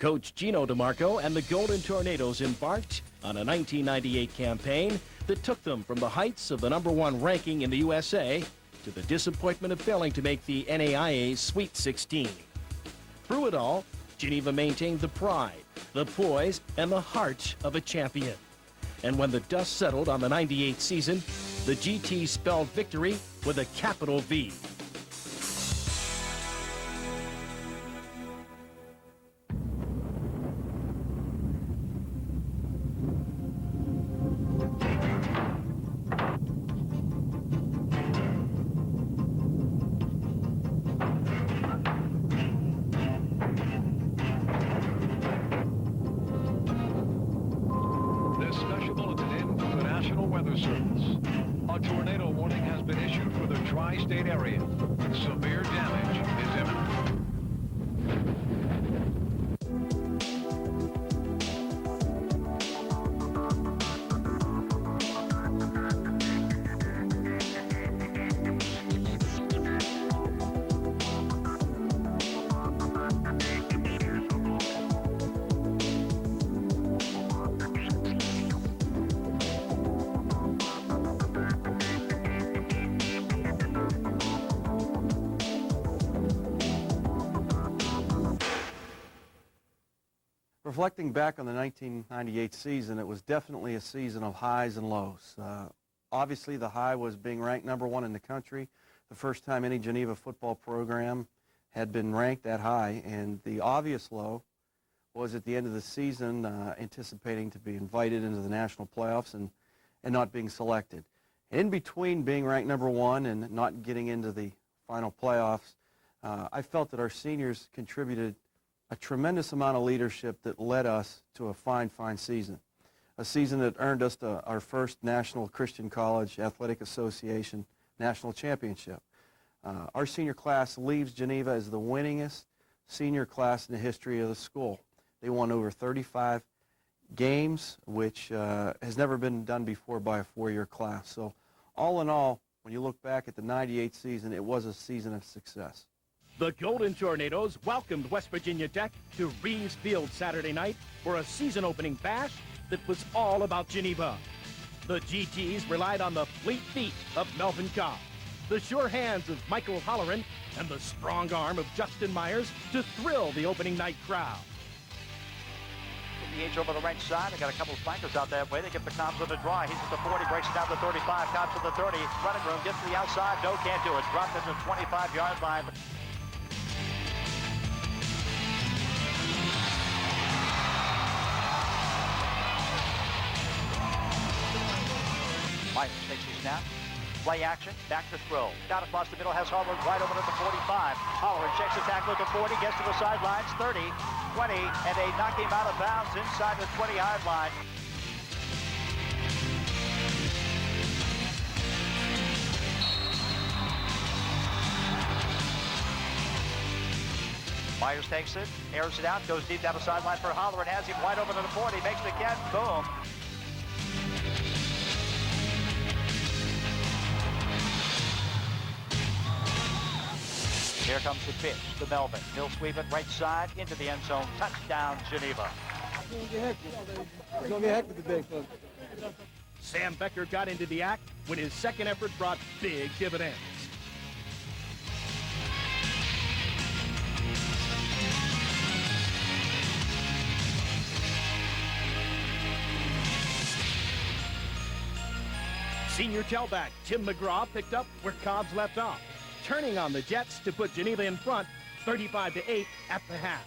Coach Gino DeMarco and the Golden Tornadoes embarked on a 1998 campaign that took them from the heights of the #1 ranking in the USA to the disappointment of failing to make the NAIA's Sweet 16. Through it all, Geneva maintained the pride, the poise, and the heart of a champion. And when the dust settled on the '98 season, the GT spelled victory with a capital V. Weather Service. A tornado warning has been issued for the tri-state area. Severe damage is imminent. Reflecting back on the 1998 season, it was definitely a season of highs and lows. Obviously, the high was being ranked #1 in the country, the first time any Geneva football program had been ranked that high, and the obvious low was at the end of the season anticipating to be invited into the national playoffs and not being selected. In between being ranked #1 and not getting into the final playoffs, I felt that our seniors contributed a tremendous amount of leadership that led us to a fine season. A season that earned us our first National Christian College Athletic Association National Championship. Our senior class leaves Geneva as the winningest senior class in the history of the school. They won over 35 games, which has never been done before by a four-year class. So all in all, when you look back at the '98 season, it was a season of success. The Golden Tornadoes welcomed West Virginia Tech to Reeves Field Saturday night for a season-opening bash that was all about Geneva. The GTs relied on the fleet feet of Melvin Cobb, the sure hands of Michael Holleran, and the strong arm of Justin Myers to thrill the opening night crowd. The H over the right side. They got a couple of flankers out that way. They get the Cobbs on the draw. He's at the 40, breaks it down to 35. Cobbs to the 30. Running room, gets to the outside. No, can't do it. Dropped at the 25-yard line. Myers takes the snap. Play action, back to throw. Down across the middle, has Holleran wide open at the 45. Holleran checks the tackle at the 40, gets to the sidelines, 30, 20, and they knock him out of bounds inside the 20-yard line. Myers takes it, airs it out, goes deep down the sideline for Holleran, has him wide open at the 40, makes the catch, boom. Here comes the pitch to Melvin. He'll sweep it right side into the end zone. Touchdown, Geneva. It's going to get hectic today, folks. Sam Becker got into the act when his second effort brought big dividends. Senior tailback Tim McGraw picked up where Cobbs left off, turning on the Jets to put Geneva in front 35-8 at the half.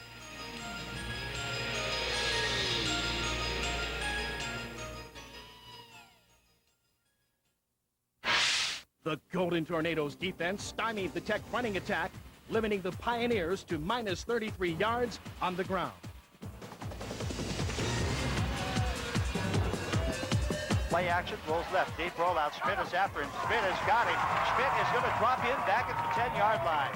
The Golden Tornadoes defense stymied the Tech running attack, limiting the Pioneers to minus 33 yards on the ground. Play action, rolls left, deep rollout. Schmidt is after him. Schmidt has got him. Schmidt is going to drop in back at the 10-yard line.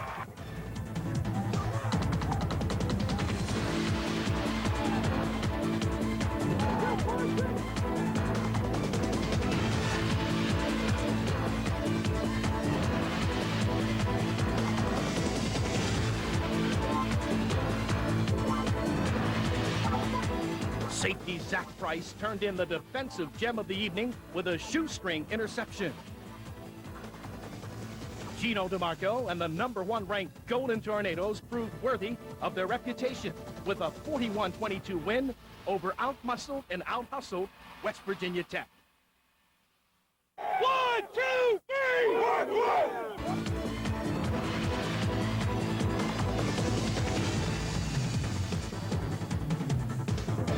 Safety Zach Price turned in the defensive gem of the evening with a shoestring interception. Gino DeMarco and the #1 ranked Golden Tornadoes proved worthy of their reputation with a 41-22 win over out-muscled and out-hustled West Virginia Tech. 1, 2, 3! 1, 1!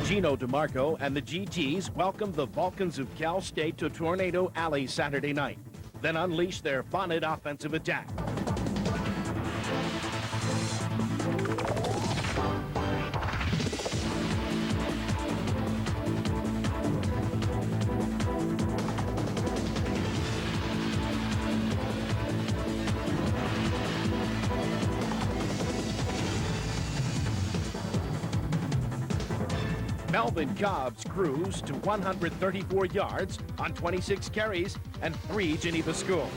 Gino DeMarco and the GTs welcomed the Vulcans of Cal State to Tornado Alley Saturday night, then unleashed their bonnet offensive attack. Melvin Cobbs cruised to 134 yards on 26 carries and 3 Geneva scores.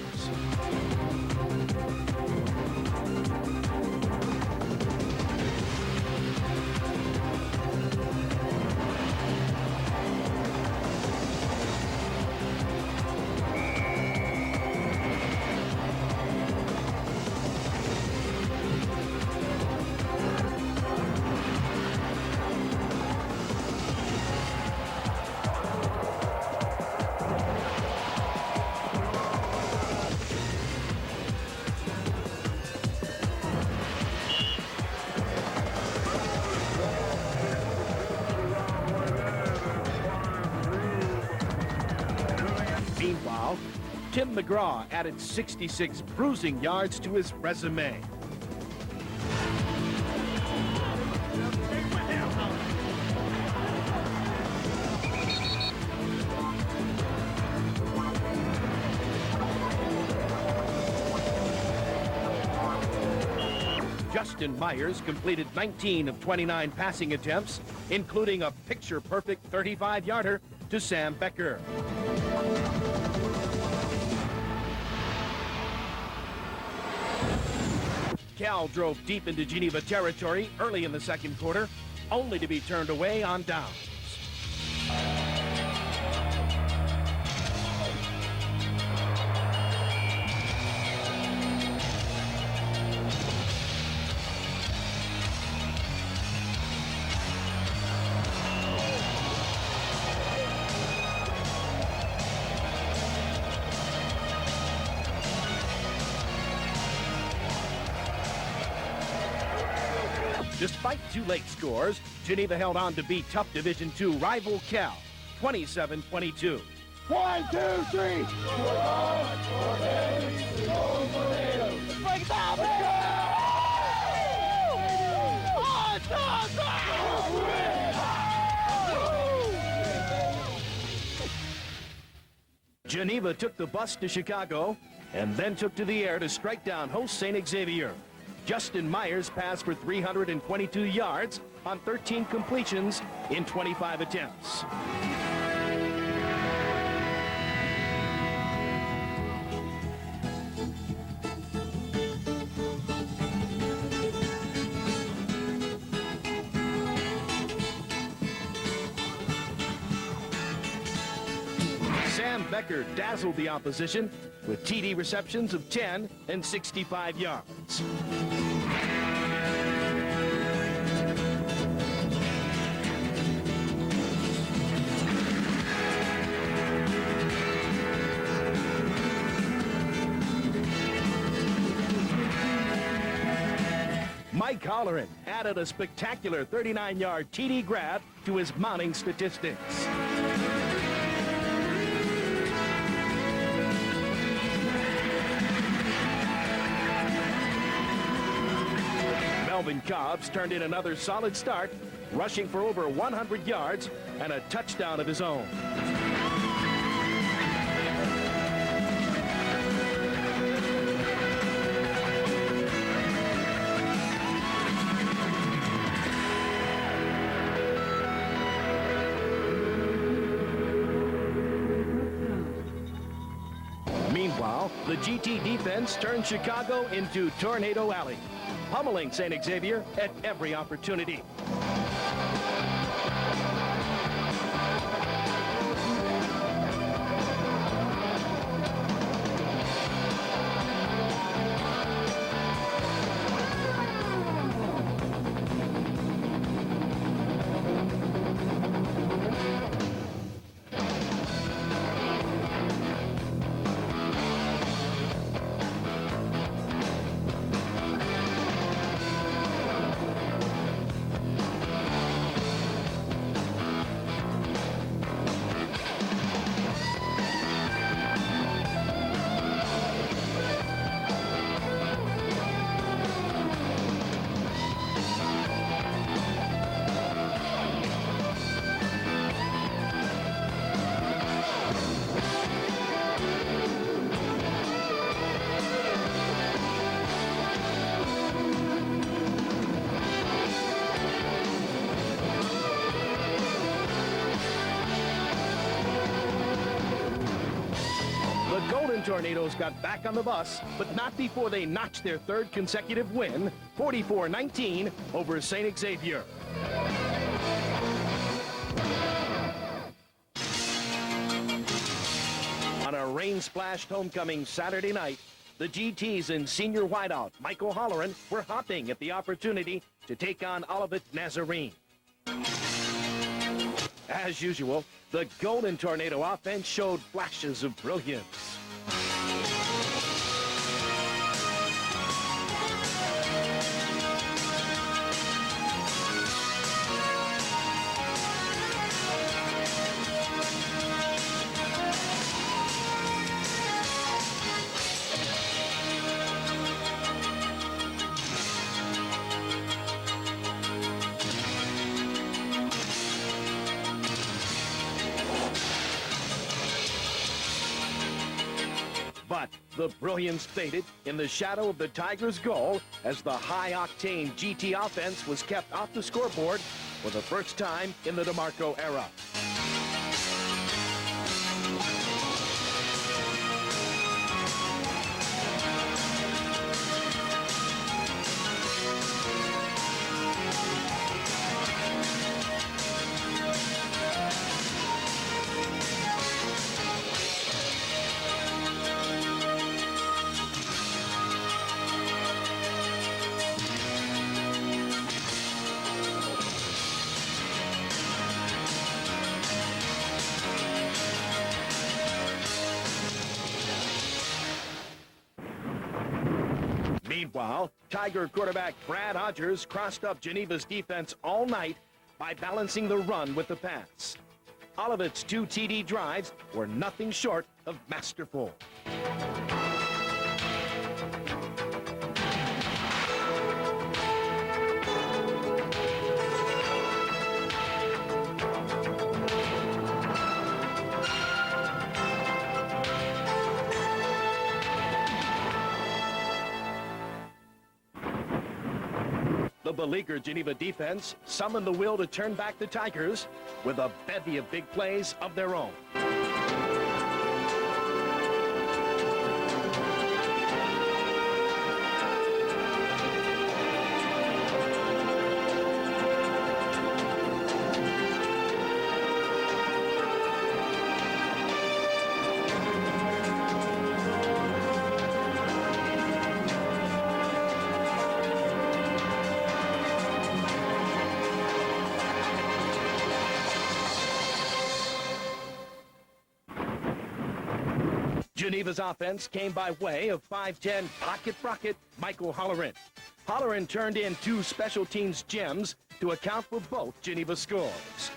Meanwhile, Tim McGraw added 66 bruising yards to his resume. Justin Myers completed 19 of 29 passing attempts, including a picture-perfect 35-yarder to Sam Becker. Cal drove deep into Geneva territory early in the second quarter, only to be turned away on downs. Despite 2 late scores, Geneva held on to beat tough Division II rival Cal, 27-22. 1, 2, 3! Break it down, baby! Geneva took the bus to Chicago and then took to the air to strike down host St. Xavier. Justin Myers passed for 322 yards on 13 completions in 25 attempts. Sam Becker dazzled the opposition with TD receptions of 10 and 65 yards. Mike Holleran added a spectacular 39-yard TD grab to his mounting statistics. Melvin Cobbs turned in another solid start, rushing for over 100 yards and a touchdown of his own. Meanwhile, the GT defense turned Chicago into Tornado Alley, pummeling St. Xavier at every opportunity. Golden Tornadoes got back on the bus, but not before they notched their third consecutive win, 44-19 over St. Xavier. On a rain-splashed homecoming Saturday night, the GTs and senior wideout Michael Holleran were hopping at the opportunity to take on Olivet Nazarene. As usual, the Golden Tornado offense showed flashes of brilliance. But the brilliance faded in the shadow of the Tigers' goal as the high-octane GT offense was kept off the scoreboard for the first time in the DeMarco era. Meanwhile, Tiger quarterback Brad Hodgers crossed up Geneva's defense all night by balancing the run with the pass. Olivet's 2 TD drives were nothing short of masterful. The beleaguered Geneva defense summoned the will to turn back the Tigers with a bevy of big plays of their own. Geneva's offense came by way of 5'10" pocket rocket Michael Holleran. Holleran turned in 2 special teams gems to account for both Geneva scores.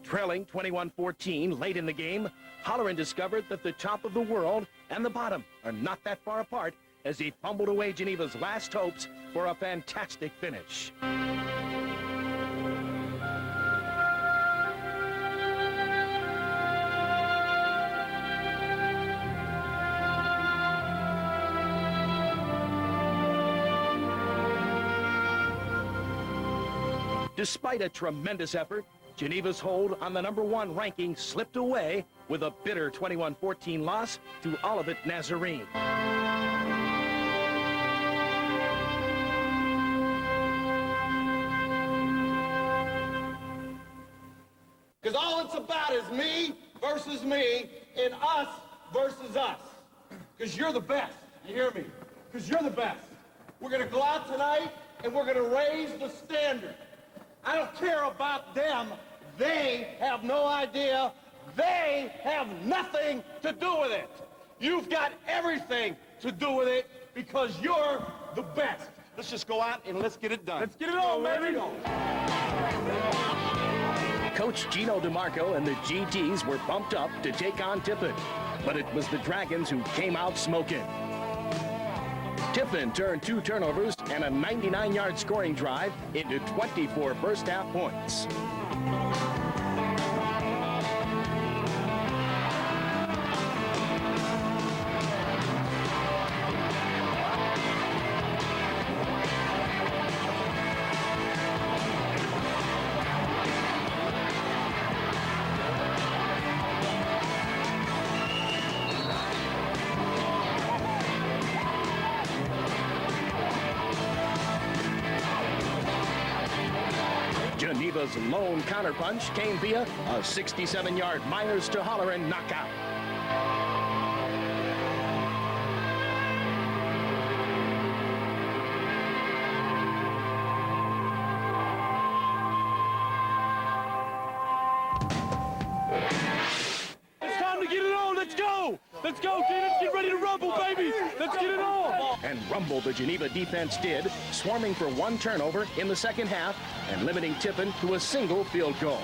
Trailing 21-14 late in the game, Holleran discovered that the top of the world and the bottom are not that far apart as he fumbled away Geneva's last hopes for a fantastic finish. Despite a tremendous effort, Geneva's hold on the #1 ranking slipped away with a bitter 21-14 loss to Olivet Nazarene. Because all it's about is me versus me and us versus us. Because you're the best. You hear me? Because you're the best. We're going to go out tonight and we're going to raise the standard. I don't care about them. They have no idea. They have nothing to do with it. You've got everything to do with it because you're the best. Let's just go out and let's get it done. Let's get it on, baby. Coach Gino DeMarco and the GTs were bumped up to take on Tiffin, but it was the Dragons who came out smoking. Tiffin turned 2 turnovers and a 99-yard scoring drive into 24 first-half points. Geneva's lone counterpunch came via a 67-yard Myers to Holleran knockout. It's time to get it on. Let's go. Let's go, kid. Let's get ready to rumble, baby. Let's get it on. And rumble the Geneva defense did, swarming for 1 turnover in the second half and limiting Tiffin to a single field goal.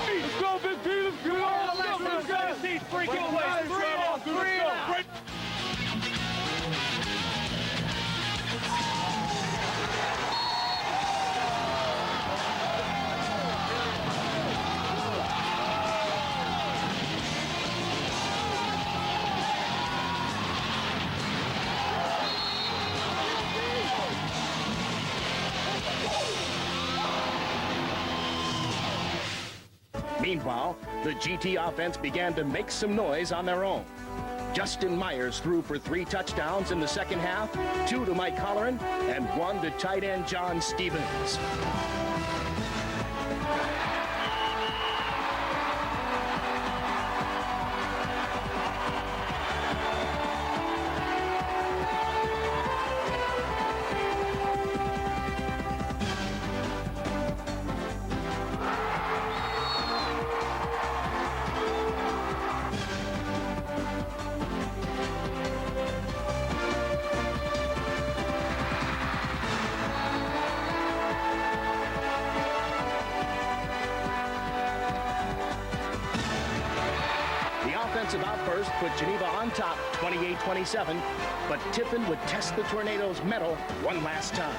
Let's go, Big P. Let's go. Let's go. Three giveaways. Three out. Great. Meanwhile, the GT offense began to make some noise on their own. Justin Myers threw for 3 touchdowns in the second half, 2 to Mike Holleran, and 1 to tight end John Stevens. Offensive outburst put Geneva on top 28-27, but Tiffin would test the Tornadoes' mettle one last time.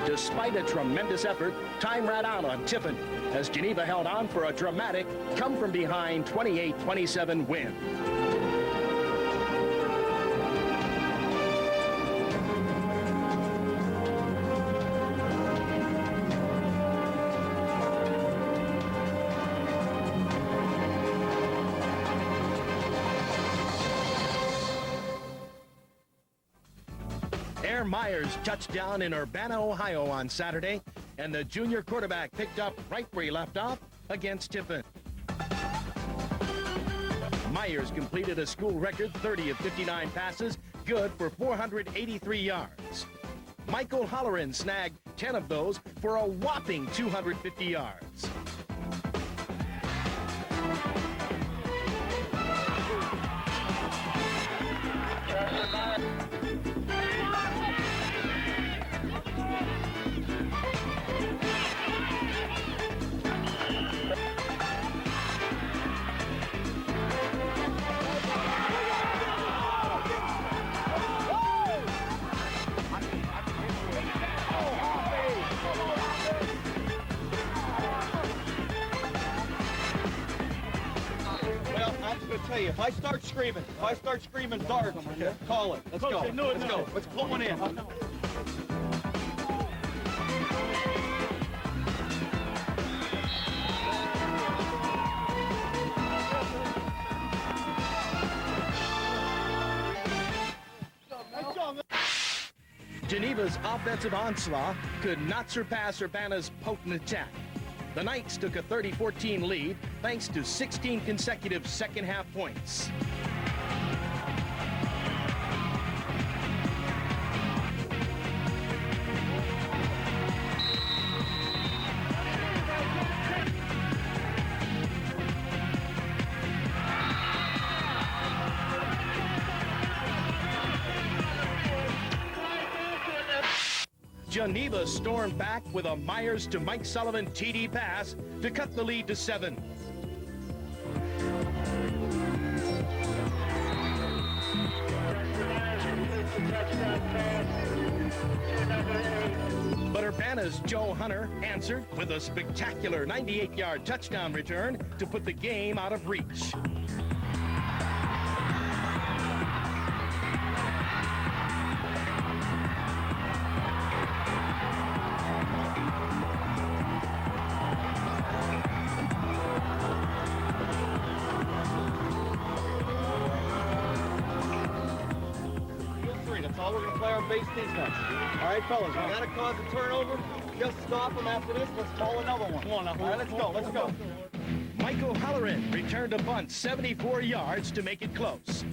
Despite a tremendous effort, time ran out on Tiffin as Geneva held on for a dramatic come-from-behind 28-27 win. Myers touched down in Urbana, Ohio on Saturday, and the junior quarterback picked up right where he left off against Tiffin. Myers completed a school record 30 of 59 passes, good for 483 yards. Michael Holleran snagged 10 of those for a whopping 250 yards. tell you, if I start screaming dart, call it. Let's go. Let's go. Let's pull one in. Geneva's offensive onslaught could not surpass Urbana's potent attack. The Knights took a 30-14 lead thanks to 16 consecutive second-half points. Geneva stormed back with a Myers to Mike Sullivan TD pass to cut the lead to 7. But Urbana's Joe Hunter answered with a spectacular 98-yard touchdown return to put the game out of reach. That's all we're going to play our base defense. All right, fellas, we got to cause a turnover. Just stop them after this. Let's call another one. Come on now. All right, let's go. Let's go. Michael Halloran returned a bunt 74 yards to make it close.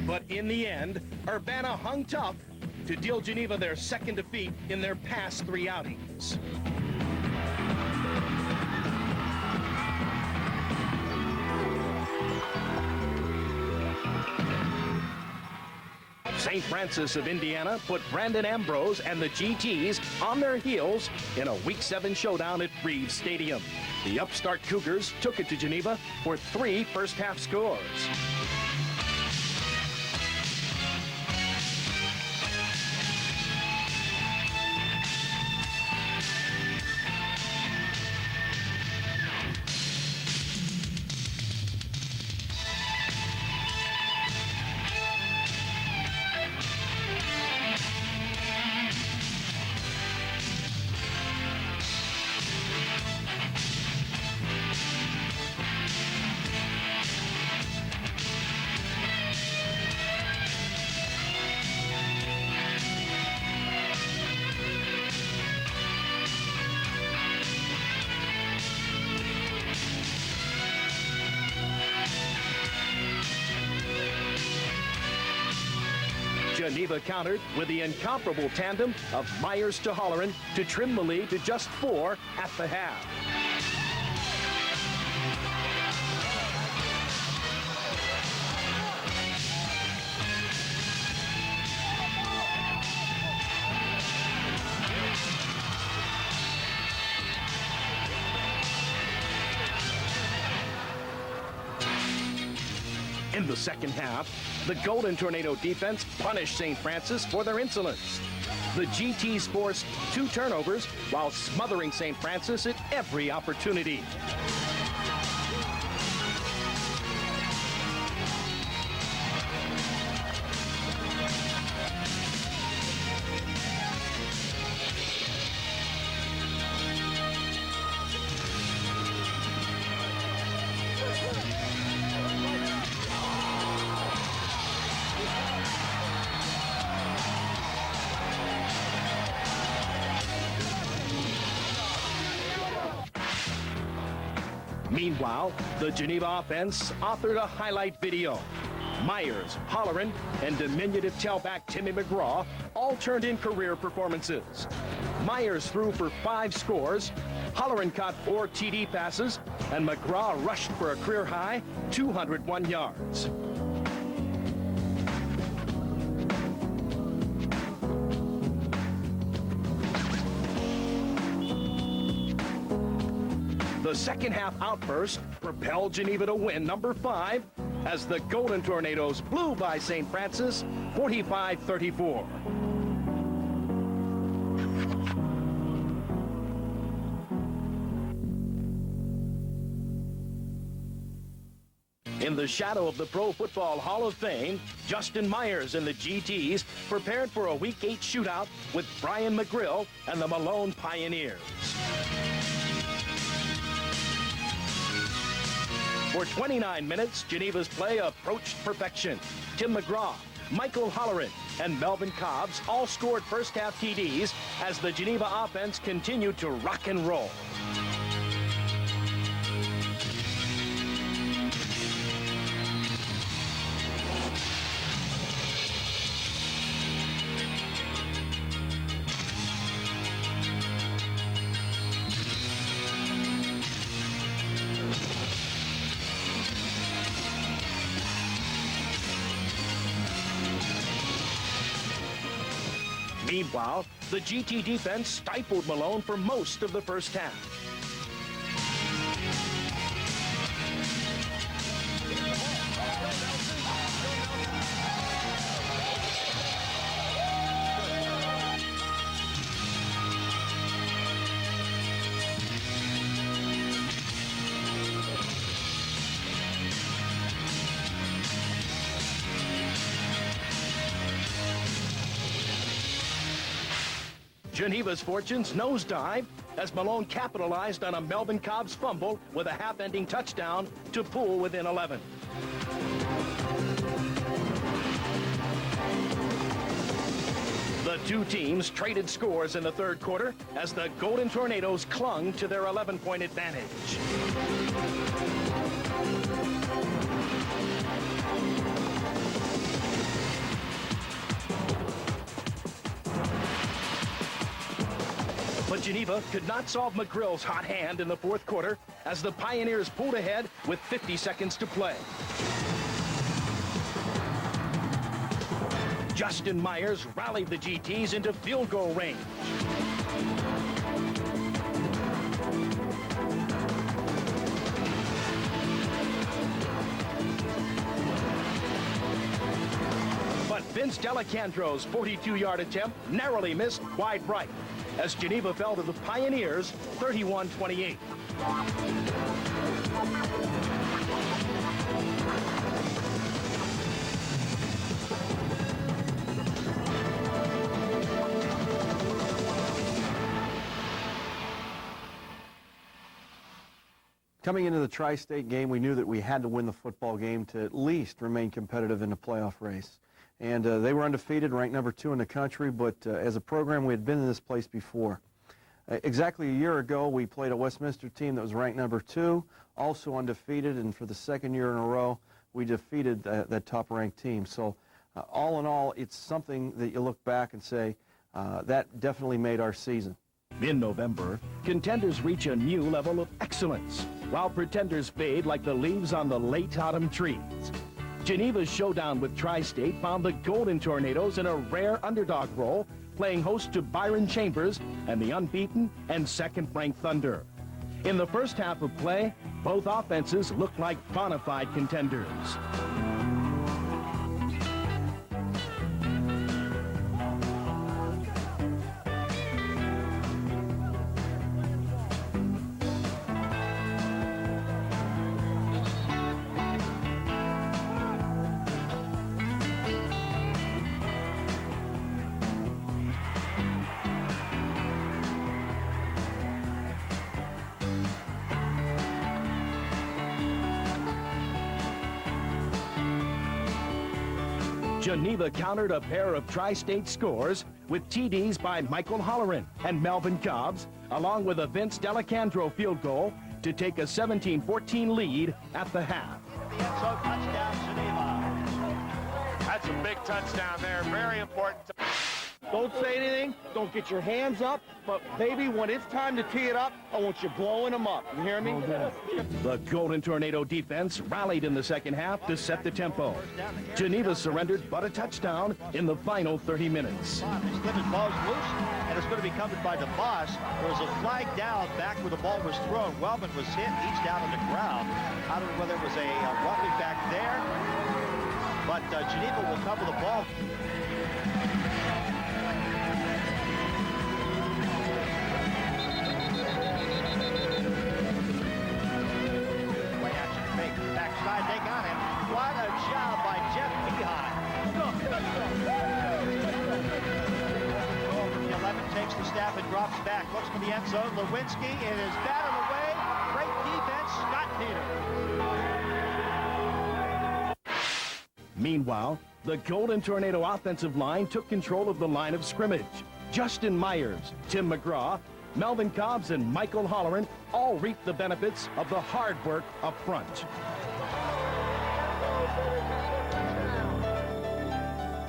But in the end, Urbana hung tough to deal Geneva their second defeat in their past 3 outings. St. Francis of Indiana put Brandon Ambrose and the GTs on their heels in a Week 7 showdown at Reeves Stadium. The upstart Cougars took it to Geneva for 3 first-half scores. Geneva countered with the incomparable tandem of Myers to Halloran to trim the lead to just 4 at the half. In the second half, the Golden Tornado defense punished St. Francis for their insolence. The GTs forced 2 turnovers while smothering St. Francis at every opportunity. Meanwhile, the Geneva offense authored a highlight video. Myers, Halloran, and diminutive tailback Timmy McGraw all turned in career performances. Myers threw for 5 scores, Halloran caught 4 TD passes, and McGraw rushed for a career-high 201 yards. The second half outburst propelled Geneva to win number 5 as the Golden Tornadoes blew by St. Francis 45-34. In the shadow of the Pro Football Hall of Fame, Justin Myers and the GTs prepared for a Week 8 shootout with Brian McGrill and the Malone Pioneers. For 29 minutes, Geneva's play approached perfection. Tim McGraw, Michael Holleran, and Melvin Cobbs all scored first-half TDs as the Geneva offense continued to rock and roll. Meanwhile, the GT defense stifled Malone for most of the first half. Geneva's fortunes nosedived as Malone capitalized on a Melvin Cobbs fumble with a half-ending touchdown to pull within 11. The two teams traded scores in the third quarter as the Golden Tornadoes clung to their 11-point advantage. But Geneva could not solve McGrill's hot hand in the fourth quarter as the Pioneers pulled ahead with 50 seconds to play. Justin Myers rallied the GTs into field goal range. But Vince Delacandro's 42-yard attempt narrowly missed wide right as Geneva fell to the Pioneers 31-28. Coming into the Tri-State game, we knew that we had to win the football game to at least remain competitive in the playoff race. And they were undefeated, ranked number 2 in the country, but as a program, we had been in this place before. Exactly a year ago, we played a Westminster team that was ranked number 2, also undefeated, and for the second year in a row, we defeated that top-ranked team. So all in all, it's something that you look back and say, that definitely made our season. In November, contenders reach a new level of excellence, while pretenders fade like the leaves on the late autumn trees. Geneva's showdown with Tri-State found the Golden Tornadoes in a rare underdog role, playing host to Byron Chambers and the unbeaten and second-ranked Thunder. In the first half of play, both offenses looked like bona fide contenders. Geneva countered a pair of Tri-State scores with TDs by Michael Holleran and Melvin Cobbs, along with a Vince Delacandro field goal to take a 17-14 lead at the half. Touchdown, Geneva. That's a big touchdown there. Very important. Don't say anything. Don't get your hands up. But, baby, when it's time to tee it up, I want you blowing them up. You hear me? The Golden Tornado defense rallied in the second half to set the tempo. Geneva surrendered but a touchdown in the final 30 minutes. The ball's loose, and it's going to be covered by DeVos. There was a flag down back where the ball was thrown. Wellman was hit. He's down on the ground. I don't know whether it was a roughing back there but Geneva will cover the ball. Play action fake. Backside, they got him. What a job by Jeff Beehive. From the 11, takes the snap and drops back. Looks for the end zone. Lewinsky, it is batted away. Great defense, Scott Peter. Meanwhile, the Golden Tornado offensive line took control of the line of scrimmage. Justin Myers, Tim McGraw, Melvin Cobbs, and Michael Holleran all reaped the benefits of the hard work up front.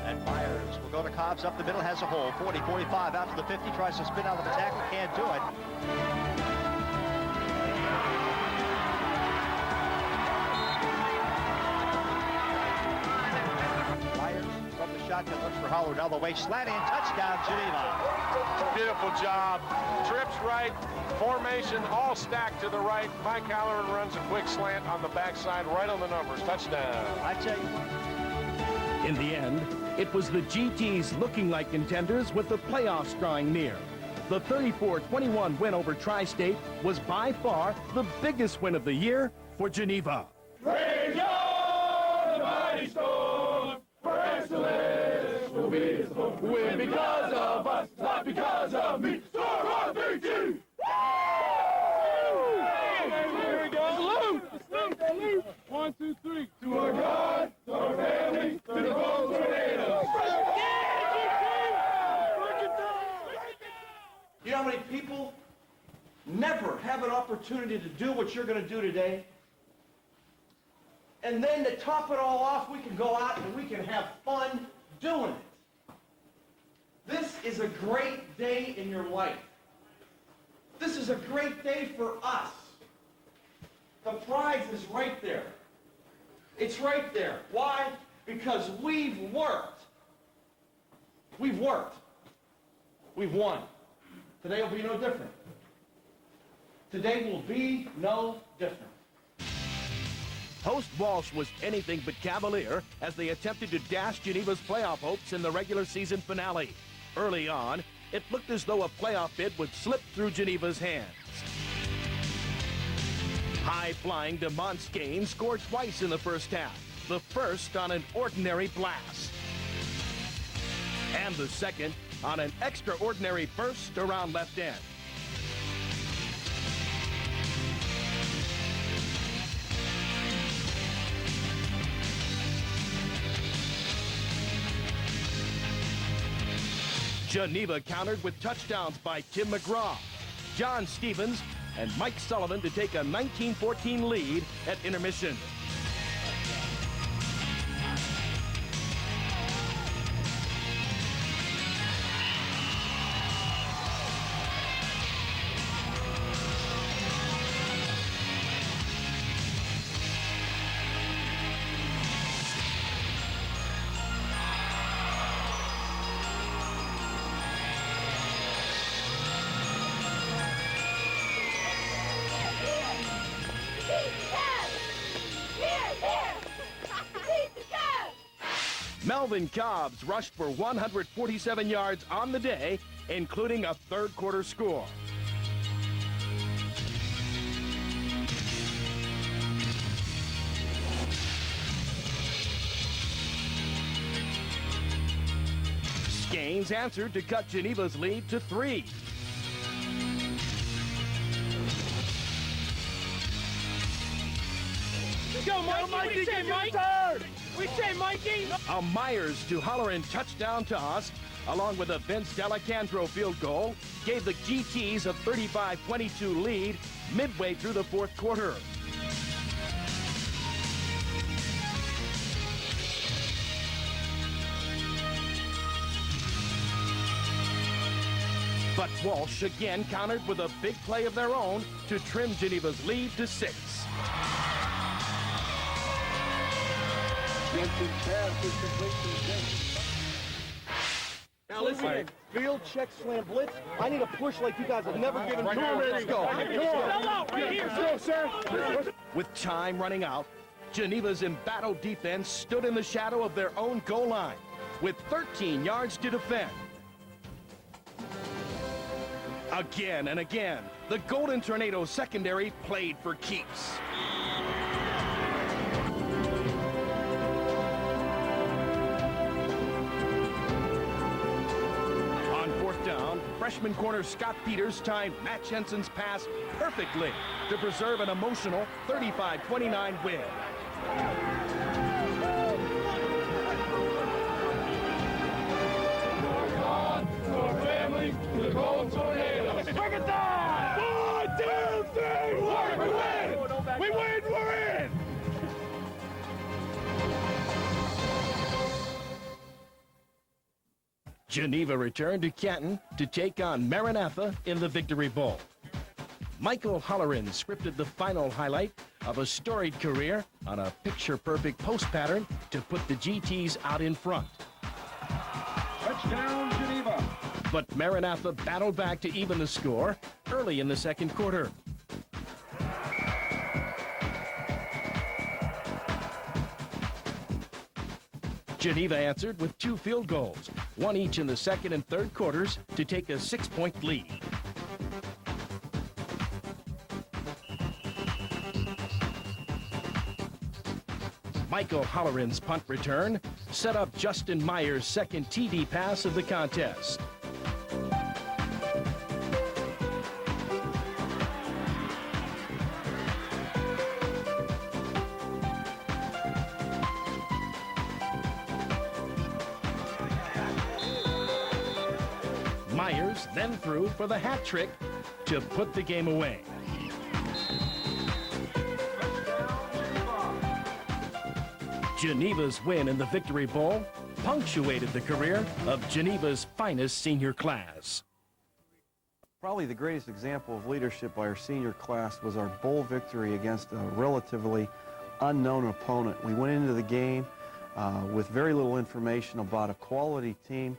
And Myers will go to Cobbs up the middle, has a hole. 40, 45, out to the 50, tries to spin out of the tackle, can't do it. Shotgun looks for Holleran all the way, slanting, touchdown, Geneva. Beautiful job. Trips right, formation all stacked to the right. Mike Holleran runs a quick slant on the backside, right on the numbers. Touchdown. I tell you. In the end, it was the GTs looking like contenders with the playoffs drawing near. The 34-21 win over Tri-State was by far the biggest win of the year for Geneva. Praise God, the mighty storm, for excellence will be his home. Win because of us, not because of me. Storm on BG! Here we go. Salute! Salute! 1, 2, 3. To our God, to our family, to the Golden Tornadoes. You know how many people never have an opportunity to do what you're going to do today? And then to top it all off, we can go out and we can have fun doing it. This is a great day in your life. This is a great day for us. The prize is right there. It's right there. Why? Because we've worked. We've worked. We've won. Today will be no different. Today will be no different. Host Walsh was anything but cavalier as they attempted to dash Geneva's playoff hopes in the regular season finale. Early on, it looked as though a playoff bid would slip through Geneva's hands. High-flying DeMont Gaines scored twice in the first half, the first on an ordinary blast, and the second on an extraordinary burst around left end. Geneva countered with touchdowns by Tim McGraw, John Stevens, and Mike Sullivan to take a 19-14 lead at intermission. Melvin Cobbs rushed for 147 yards on the day, including a third-quarter score. Gaines answered to cut Geneva's lead to 3. Go, Mikey! We say Mikey! We say Mikey! A Myers to Holleran touchdown toss, along with a Vince D'Alessandro field goal, gave the GTs a 35-22 lead midway through the fourth quarter. But Walsh again countered with a big play of their own to trim Geneva's lead to 6. Now listen, field check slam blitz. I need a push like you guys have never given to me. Let's go. With time running out, Geneva's embattled defense stood in the shadow of their own goal line with 13 yards to defend. Again and again, the Golden Tornadoes secondary played for keeps. On fourth down, freshman corner Scott Peters timed Matt Jensen's pass perfectly to preserve an emotional 35-29 win. To the Golden Tornadoes. Break it down! 1, 2, 3, work! We win! We win! We're in! Geneva returned to Canton to take on Maranatha in the Victory Bowl. Michael Holleran scripted the final highlight of a storied career on a picture-perfect post pattern to put the GTs out in front. Touchdown, Geneva! But Maranatha battled back to even the score early in the second quarter. Geneva answered with 2 field goals, one each in the second and third quarters, to take a 6-point lead. Michael Holleran's punt return set up Justin Meyer's second TD pass of the contest. Myers then threw for the hat trick to put the game away. Geneva's win in the Victory Bowl punctuated the career of Geneva's finest senior class. Probably the greatest example of leadership by our senior class was our bowl victory against a relatively unknown opponent. We went into the game with very little information about a quality team.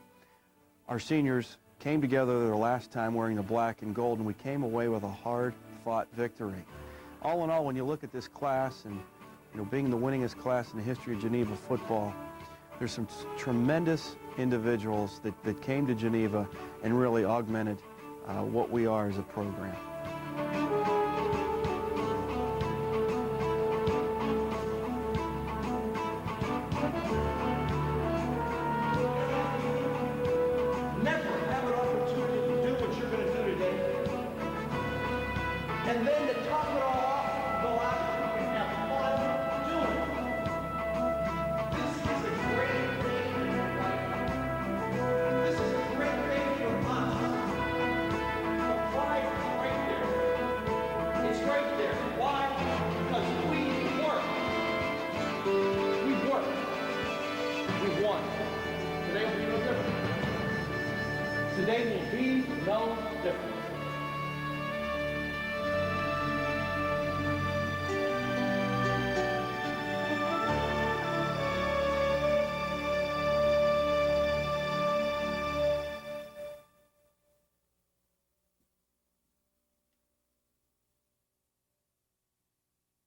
Our seniors came together their last time wearing the black and gold, and we came away with a hard-fought victory. All in all, when you look at this class and being the winningest class in the history of Geneva football, there's some tremendous individuals that came to Geneva and really augmented what we are as a program. Never have an opportunity to do what you're going to do today. And then to top it all off, go out and have fun doing it. This is a great thing. This is a great thing for us. The pride is right there. It's right there. Why? Because we work. We work. We won. Today will be no different. Today will be no